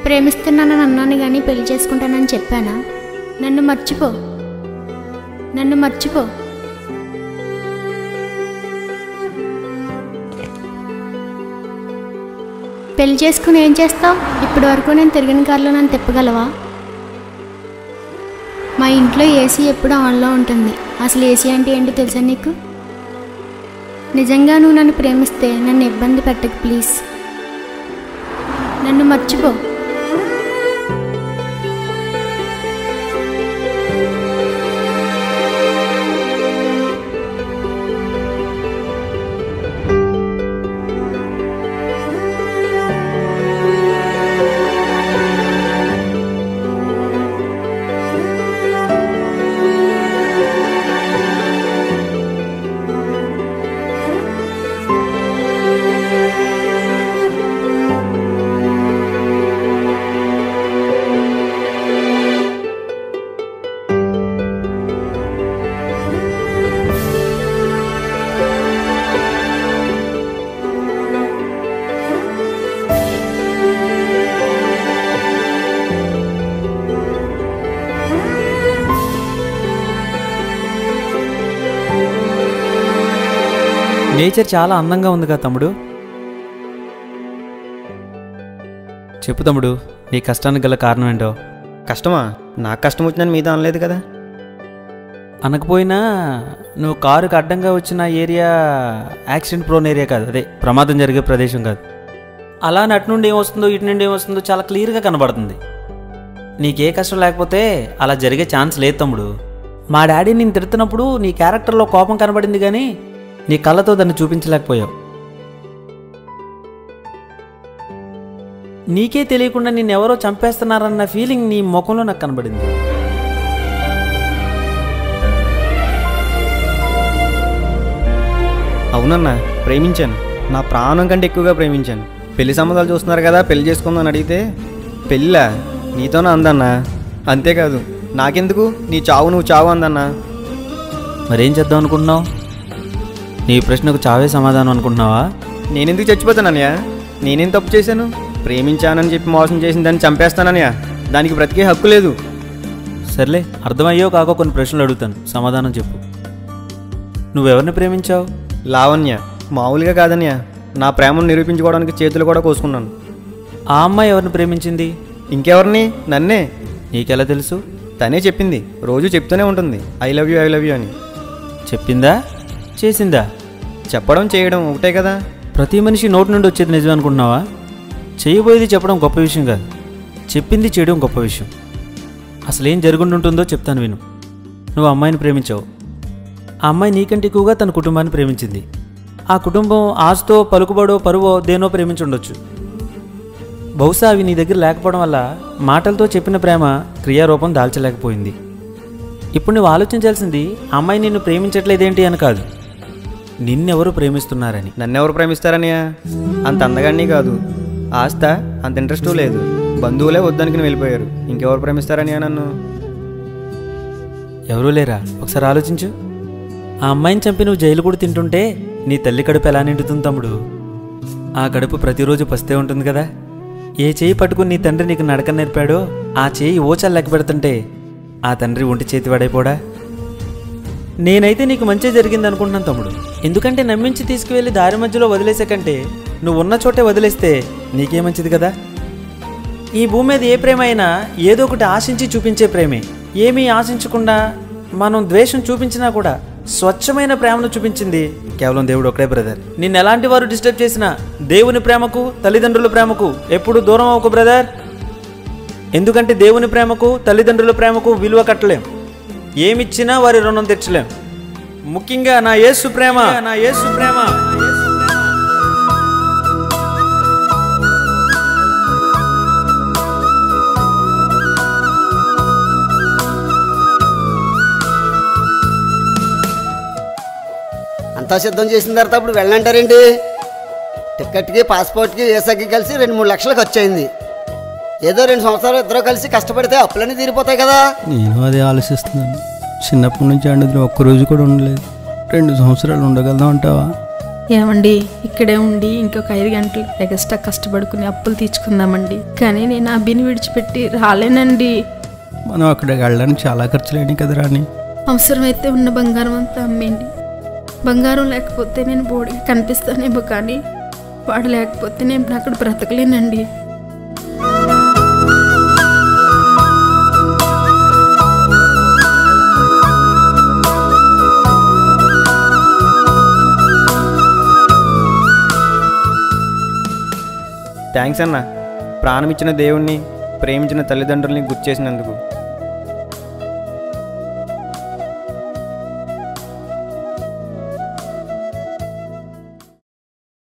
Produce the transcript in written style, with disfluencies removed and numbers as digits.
ప్రేమిస్తున్నానని అన్నాను కానీ పెళ్లి చేసుకుంటానని చెప్పానా? నన్ను మర్చిపో, నన్ను మర్చిపో. పెళ్లి చేసుకుని ఏం చేస్తావు? ఇప్పటి వరకు నేను తిరిగిన కారులో నన్ను తిప్పగలవా? మా ఇంట్లో ఏసీ ఎప్పుడు ఆన్లో ఉంటుంది. అసలు ఏసీ అంటే ఏంటో తెలుసా నీకు? నిజంగా నువ్వు నన్ను ప్రేమిస్తే నన్ను ఇబ్బంది పెట్టకు ప్లీజ్. నన్ను మర్చిపో. నేచర్ చాలా అందంగా ఉంది కదా తమ్ముడు. చెప్పు తమ్ముడు, నీ కష్టానికి గల కారణం ఏంటో. కష్టమా? నాకు కష్టం వచ్చిందని మీద అనలేదు కదా. అనకపోయినా నువ్వు కారుకి అడ్డంగా వచ్చిన ఏరియా యాక్సిడెంట్ ప్రోన్ ఏరియా కాదు, అదే ప్రమాదం జరిగే ప్రదేశం కాదు. అలా అటు నుండి ఏమొస్తుందో ఇటు నుండి ఏమొస్తుందో చాలా క్లియర్గా కనబడుతుంది. నీకే కష్టం లేకపోతే అలా జరిగే ఛాన్స్ లేదు తమ్ముడు. మా డాడీ నేను తిడుతున్నప్పుడు నీ క్యారెక్టర్లో కోపం కనబడింది కానీ నీ కళ్ళతో దాన్ని చూపించలేకపోయావు. నీకే తెలియకుండా నిన్నెవరో చంపేస్తున్నారన్న ఫీలింగ్ నీ ముఖంలో నాకు కనబడింది. అవునన్నా, ప్రేమించాను. నా ప్రాణం కంటే ఎక్కువగా ప్రేమించాను. పెళ్లి సంబంధాలు చూస్తున్నారు కదా, పెళ్లి చేసుకుందని అడిగితే పెళ్ళా నీతోనే అందన్నా. అంతేకాదు, నాకెందుకు నీ చావు నువ్వు చావు అందన్నా. మరేం చేద్దాం అనుకుంటున్నావు? నీ ప్రశ్నకు చావే సమాధానం అనుకుంటున్నావా? నేనెందుకు చచ్చిపోతానన్నయ్య? నేనేం తప్పు చేశాను? ప్రేమించానని చెప్పి మోసం చేసిన దాన్ని చంపేస్తానన్నయ్య. దానికి బ్రతికే హక్కు లేదు. సర్లే, అర్థమయ్యో కాకో కొన్ని ప్రశ్నలు అడుగుతాను, సమాధానం చెప్పు. నువ్వెవరిని ప్రేమించావు? లావణ్య. మామూలుగా కాదన్నయ్య, నా ప్రేమను నిరూపించుకోవడానికి చేతులు కూడా కోసుకున్నాను. ఆ అమ్మాయి ఎవరిని ప్రేమించింది? ఇంకెవరిని? నన్నే. నీకెలా తెలుసు? తనే చెప్పింది. రోజు చెప్తూనే ఉంటుంది ఐ లవ్ యూ అని. చెప్పిందా చేసిందా? చెప్పడం చేయడం ఒకటే కదా. ప్రతి మనిషి నోటి నుండి వచ్చేది నిజం అనుకుంటున్నావా? చేయబోయేది చెప్పడం గొప్ప విషయం కాదు, చెప్పింది చేయడం గొప్ప విషయం. అసలేం జరుగుంటుందో చెప్తాను విను. నువ్వు అమ్మాయిని ప్రేమించావు. ఆ అమ్మాయి నీకంటే ఎక్కువగా తన కుటుంబాన్ని ప్రేమించింది. ఆ కుటుంబం ఆస్తో పలుకుబడో పరువో దేనో ప్రేమించుండొచ్చు. బహుశా అవి నీ దగ్గర లేకపోవడం వల్ల మాటలతో చెప్పిన ప్రేమ క్రియారూపం దాల్చలేకపోయింది. ఇప్పుడు నువ్వు ఆలోచించాల్సింది ఆ అమ్మాయి నిన్ను ప్రేమించట్లేదేంటి అని కాదు, నిన్నెవరు ప్రేమిస్తున్నారని. నన్నెవరు ప్రేమిస్తారనియా? అంత అందగాన్ని కాదు, ఆస్త అంత ఇంట్రెస్టు లేదు, బంధువులే వద్దనుకుని వెళ్ళిపోయారు. ఇంకెవరు ప్రేమిస్తారనియా నన్ను? ఎవరూ లేరా? ఒకసారి ఆలోచించు. ఆ అమ్మాయిని చంపి నువ్వు జైలు కూడా తింటుంటే నీ తల్లి కడుపు ఎలా నిండుతుంది తమ్ముడు? ఆ కడుపు ప్రతిరోజు పస్తే ఉంటుంది కదా. ఏ చేయి పట్టుకుని నీ తండ్రి నీకు నడక నేర్పాడో ఆ చేయి ఓచాలు లెక్క పెడుతుంటే ఆ తండ్రి ఒంటి చేతి వాడైపోడా? నేనైతే నీకు మంచి జరిగింది అనుకుంటున్నాను తమ్ముడు. ఎందుకంటే నమ్మించి తీసుకువెళ్ళి దారి మధ్యలో వదిలేసే కంటే నువ్వు ఉన్న చోటే వదిలేస్తే నీకే మంచిది కదా. ఈ భూమి మీద ఏ ప్రేమ అయినా ఏదో ఒకటి ఆశించి చూపించే ప్రేమే. ఏమీ ఆశించకుండా మనం ద్వేషం చూపించినా కూడా స్వచ్ఛమైన ప్రేమను చూపించింది కేవలం దేవుడు ఒకడే బ్రదర్. నిన్ను ఎలాంటి వారు డిస్టర్బ్ చేసినా దేవుని ప్రేమకు తల్లిదండ్రుల ప్రేమకు ఎప్పుడు దూరం అవ్వకు బ్రదర్. ఎందుకంటే దేవుని ప్రేమకు తల్లిదండ్రుల ప్రేమకు విలువ కట్టలేం, ఏమిచ్చినా వారి రుణం తీర్చలేం. ముఖ్యంగా నా యేసు ప్రేమ. అంతా సిద్ధం చేసిన తర్వాత ఇప్పుడు వెళ్ళంటారేంటి? టికెట్కి పాస్పోర్ట్కి వీసాకి కలిసి 2-3 లక్షలకు వచ్చేయింది. ఏదో 2 సంవత్సరాలు ఇద్దరు కలిసి కష్టపడితే అప్పులన్నీ తీరిపోతాయి కదా. నేను అదే ఆలోచిస్తున్నాను. చిన్నప్పటి నుంచి అండి ఒక్కరోజు కూడా ఉండలేదు. 2 సంవత్సరాలు ఉండగలదాం అంటావా? ఏమండి ఇక్కడే ఉండి ఇంకొక 5 గంటలు ఎక్స్ట్రా కష్టపడుకుని అప్పులు తీర్చుకుందామండి. కానీ నేను అభిని విడిచిపెట్టి రాలేనండి. మనం అక్కడికి వెళ్ళడానికి చాలా ఖర్చులేని కదా రాని. అవసరమైతే ఉన్న బంగారం అంతా అమ్మేయండి. బంగారం లేకపోతే నేను బోడిగా కనిపిస్తానేమో, కానీ వాడు లేకపోతే నేను అక్కడ బ్రతకలేనండి. థ్యాంక్స్ అన్న, ప్రాణం ఇచ్చిన దేవుణ్ణి, ప్రేమించిన తల్లిదండ్రుల్ని గుర్తు చేసినందుకు.